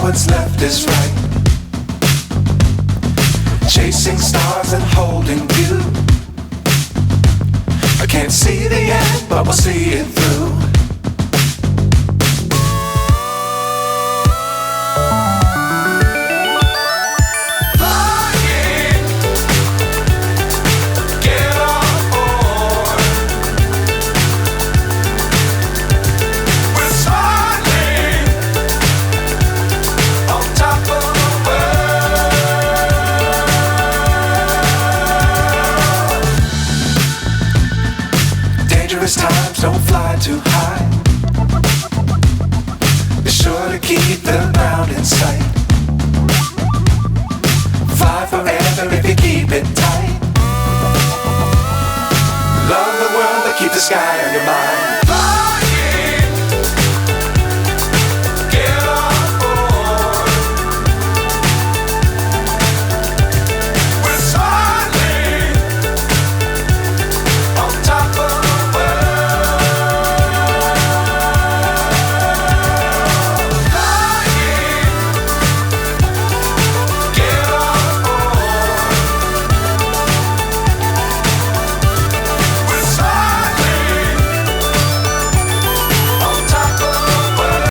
what's left is right. Chasing stars and holding you. I can't see the end, but we'll see it through. Times don't fly too high. Be sure to keep the ground in sight. Fly forever if you keep it tight. Love the world but keep the sky on your mind.